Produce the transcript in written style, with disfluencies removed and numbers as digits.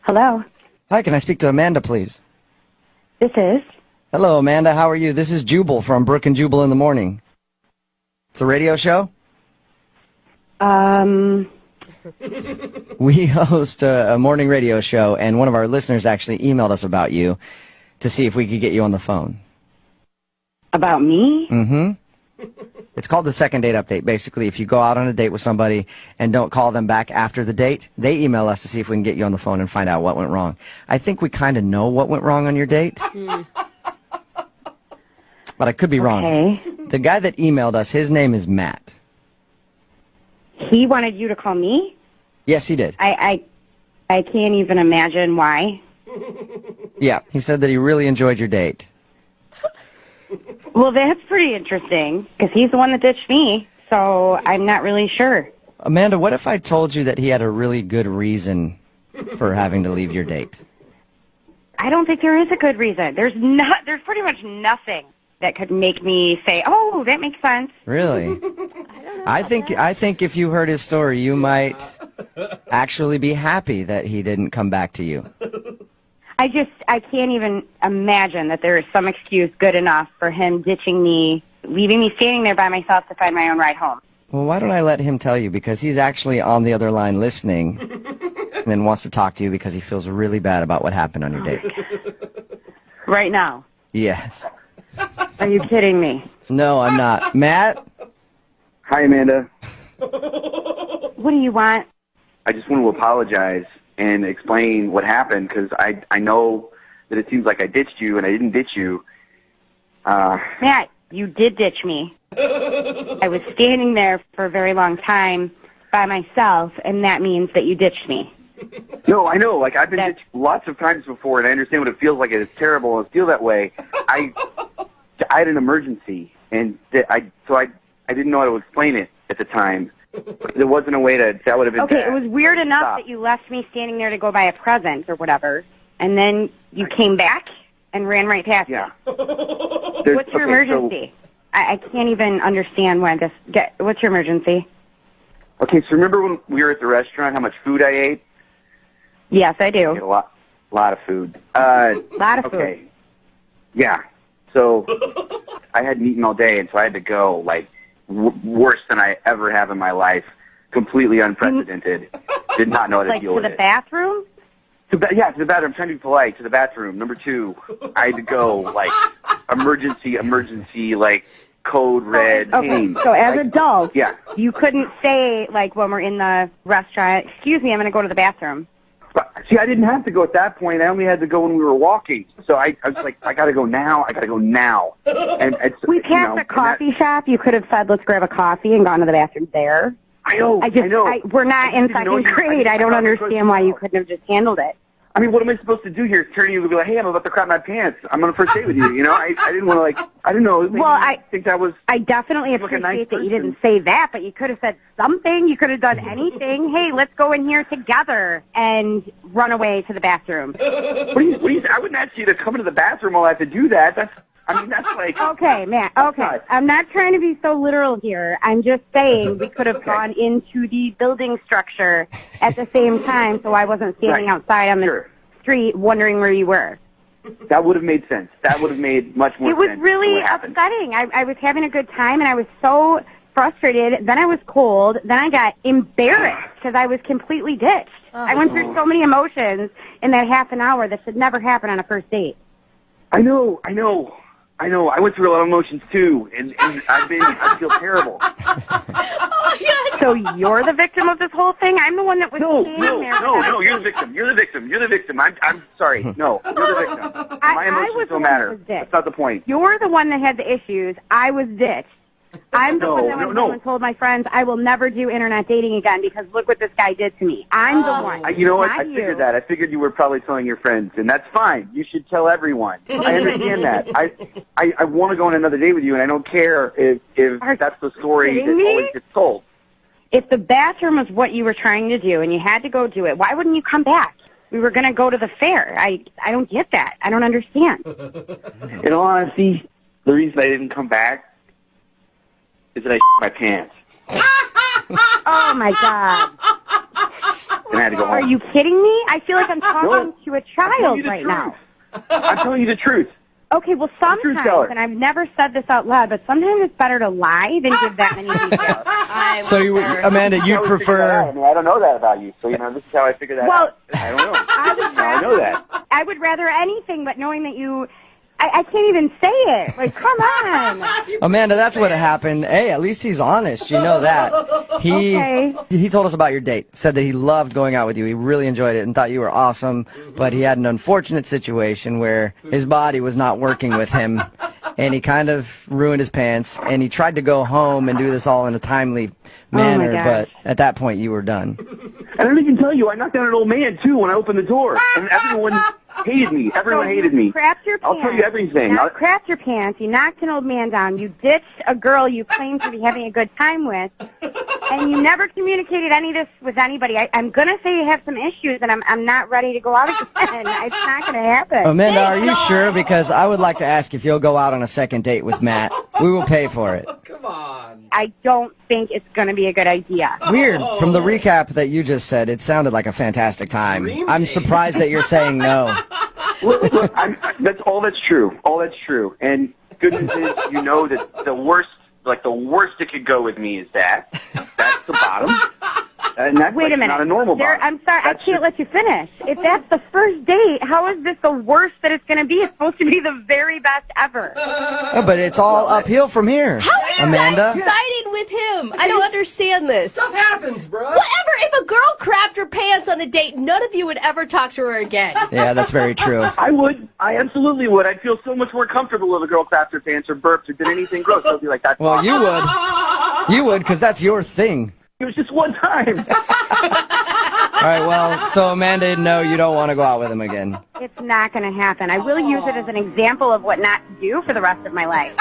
Hello. Hi, can I speak to Amanda, please? This is. Hello, Amanda. How are you? This is Jubal from Brook and Jubal in the Morning. It's a radio show? We host a morning radio show, and one of our listeners actually emailed us about you to see if we could get you on the phone. About me? Mm-hmm. It's called the Second Date Update. Basically, if you go out on a date with somebody and don't call them back after the date, they email us to see if we can get you on the phone and find out what went wrong. I think we kind of know what went wrong on your date. But I could be wrong. Okay. The guy that emailed us, his name is Matt. He wanted you to call me? Yes, he did. I can't even imagine why. Yeah, he said that he really enjoyed your date. Well, that's pretty interesting, because he's the one that ditched me, so I'm not really sure. Amanda, what if I told you that he had a really good reason for having to leave your date? I don't think there is a good reason. There's pretty much nothing that could make me say, oh, that makes sense. Really? I think if you heard his story, you might actually be happy that he didn't come back to you. I can't even imagine that there is some excuse good enough for him ditching me, leaving me standing there by myself to find my own ride home. Well, why don't I let him tell you, because he's actually on the other line listening and then wants to talk to you because he feels really bad about what happened on your date. Right now? Yes. Are you kidding me? No, I'm not. Matt? Hi, Amanda. What do you want? I just want to apologize and explain what happened, because I know that it seems like I ditched you, and I didn't ditch you. Matt, you did ditch me. I was standing there for a very long time by myself, and that means that you ditched me. No, I know. Like, I've been ditched lots of times before, and I understand what it feels like. It's terrible and feel that way. I had an emergency, and I didn't know how to explain it at the time. There wasn't a way that would have been Okay, bad. it was weird enough that you left me standing there to go buy a present or whatever, and then you came back and ran right past me. Yeah. What's your emergency? I can't even understand why this... What's your emergency? Okay, so remember when we were at the restaurant, how much food I ate? Yes, I I ate do. a lot of food. Lot of okay. food. Yeah. So I hadn't eaten all day, and so I had to go, like, worse than I ever have in my life. Completely unprecedented. Did not know how to Like deal to with the it. bathroom? To the bathroom. I'm trying to be polite. To the bathroom. Number 2, I had to go, like, emergency, like, code red. Okay, pain. so as Like, adults, yeah. you couldn't say, like, when we're in the restaurant, excuse me, I'm going to go to the bathroom. But, see, I didn't have to go at that point. I only had to go when we were walking. So I was like, I got to go now. And it's, We passed a coffee shop. You could have said, let's grab a coffee and gone to the bathroom there. I know. We're not in didn't know second you- grade. I don't understand why you couldn't have just handled it. I mean, what am I supposed to do here? Turn to you and be like, hey, I'm about to crap my pants. I'm on a first date with you. You know, I didn't want to, like, I didn't know. Maybe I think that was... I definitely like a nice appreciate that you person. didn't say that, but you could have said something. You could have done anything. Hey, let's go in here together and run away to the bathroom. What do you I wouldn't ask you to come into the bathroom while I have to do that. That's like... Okay, Matt, okay. I'm not trying to be so literal here. I'm just saying we could have gone into the building structure at the same time, so I wasn't standing outside on the street wondering where you were. That would have made sense. That would have made much more sense. It was really upsetting. I was having a good time, and I was so frustrated. Then I was cold. Then I got embarrassed because I was completely ditched. I went through so many emotions in that half an hour that should never happen on a first date. I know. I went through a lot of emotions, too, and I feel terrible. So you're the victim of this whole thing? I'm the one that was standing there. No, you're the victim. I'm sorry. No, you're the victim. My emotions don't matter. That's not the point. You're the one that had the issues. I was ditched. I'm the one that went home and told my friends I will never do internet dating again because look what this guy did to me. I'm the one. You know what? Not I figured that. I figured you were probably telling your friends, and that's fine. You should tell everyone. I understand that. I want to go on another date with you, and I don't care if that's the story that always gets told. If the bathroom was what you were trying to do and you had to go do it, why wouldn't you come back? We were going to go to the fair. I don't get that. I don't understand. In all honesty, the reason I didn't come back is that I my pants. Oh, my God. and I had to go home. Are you kidding me? I feel like I'm talking to a I'm telling child you the right truth. now. I'm telling you the truth. Okay, well, truth teller. sometimes, and I've never said this out loud, but sometimes it's better to lie than give that many details. So, Amanda, you I always figure that out. prefer. I mean, I don't know that about you, so, this is how I figure that Well, out. I don't know. This is Now I know that. I would rather anything but knowing that you... I can't even say it. Like, come on. Amanda, that's what happened. Hey, at least he's honest. You know that. He told us about your date. Said that he loved going out with you. He really enjoyed it and thought you were awesome. But he had an unfortunate situation where his body was not working with him, and he kind of ruined his pants. And he tried to go home and do this all in a timely manner, but at that point you were done. I don't even tell you, I knocked down an old man, too, when I opened the door. And everyone hated me. Everyone hated me. Crapped your pants. I'll tell you everything. You crapped your pants. You knocked an old man down. You ditched a girl you claimed to be having a good time with. And you never communicated any of this with anybody. I'm going to say you have some issues, and I'm not ready to go out again. It's not going to happen. Amanda, are you sure? Because I would like to ask if you'll go out on a second date with Matt. We will pay for it. Come on. I don't think it's going to be a good idea. Weird. From the recap that you just said, it sounded like a fantastic time. Dream I'm date. surprised that you're saying no. Look, that's all that's true. All that's true. And good news is, that the worst it could go with me is that. That's the bottom. And that's Wait a minute. not a normal bottom. I'm sorry, I can't let you finish. If that's the first date, how is this the worst that it's going to be? It's supposed to be the very best ever. Oh, but it's all uphill from here. How are you Amanda? guys siding with him? I don't understand this. Stuff happens, bro. Whatever. If a girl crapped her pants on a date, none of you would ever talk to her again. Yeah, that's very true. I would. I absolutely would. I'd feel so much more comfortable if a girl clapped her pants or burped or did anything gross. I'd be like, that's Well, awesome. you would. You would, because that's your thing. It was just one time. All right, well, so Amanda, no, you don't want to go out with him again. It's not going to happen. I will use it as an example of what not to do for the rest of my life.